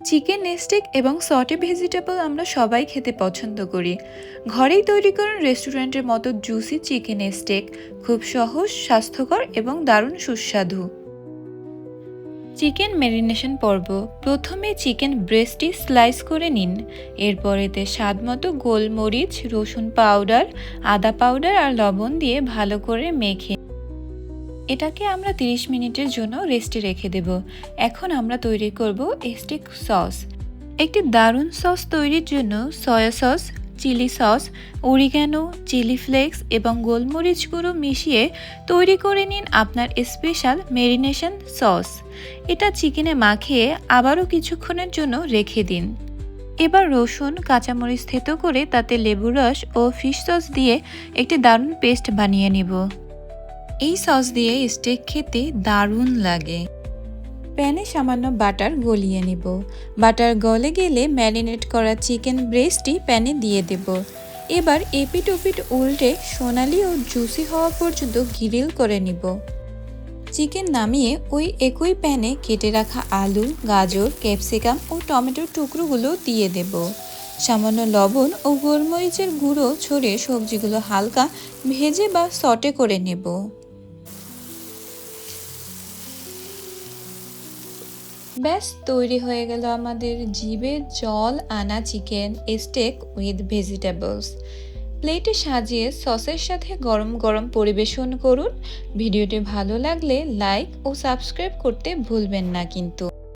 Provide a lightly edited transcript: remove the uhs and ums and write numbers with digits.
Chicken stake এবং saute vegetable আমরা সবাই খেতে পছন্দ করি। ঘরেই তৈরি করুন রেস্টুরেন্টের মতো জুসি চিকেন স্টেক। খুব সহজ, স্বাস্থ্যকর এবং দারুণ সুস্বাদু। চিকেন ম্যারিনেশন পর্ব। প্রথমে চিকেন ব্রেস্টটি স্লাইস করে নিন। এরপর এতে স্বাদমতো গোলমরিচ, রসুন পাউডার, আদা পাউডার আর লবণ দিয়ে ভালো করে মেখে এটাকে আমরা 30 মিনিটের জন্য রেস্টে রেখে দেব। এখন আমরা তৈরি করব স্টেক সস। একটি দারুণ সস তৈরির জন্য soya sauce, chilli sauce, oregano, chilli flakes এবং গোলমরিচ গুঁড়ো মিশিয়ে তৈরি করে নিন আপনার স্পেশাল ম্যারিনেশন সস। এটা চিকেনে মাখিয়ে আবারও কিছুক্ষণের জন্য রেখে দিন। এবার রসুন, কাঁচামরিচ থেতো করে তাতে লেবুর রস ও ফিশ সস দিয়ে একটি দারুণ পেস্ট বানিয়ে নিব। এই সস দিয়ে স্টেক খেতে দারুণ লাগে। প্যানে সামান্য বাটার গলিয়ে নিব। বাটার গলে গেলে ম্যারিনেট করা চিকেন ব্রেস্টটি প্যানে দিয়ে দেব। এবার এপিট ওপিট উল্টে সোনালি ও জুসি হওয়া পর্যন্ত গ্রিল করে নিব। চিকেন নামিয়ে ওই একই প্যানে কেটে রাখা আলু, গাজর, ক্যাপসিকাম ও টমেটোর টুকরোগুলো দিয়ে দেব। সামান্য লবণ ও গোলমরিচের গুঁড়ো ছড়িয়ে সবজিগুলো হালকা ভেজে বা সটে করে নেব। ব্যাস তৈরি হয়ে গেল আমাদের জিভে জল আনা চিকেন স্টেক উইথ ভেজিটেবলস। প্লেটে সাজিয়ে সসের সাথে গরম গরম পরিবেশন করুন। ভিডিওটি ভালো লাগলে লাইক ও সাবস্ক্রাইব করতে ভুলবেন না কিন্তু।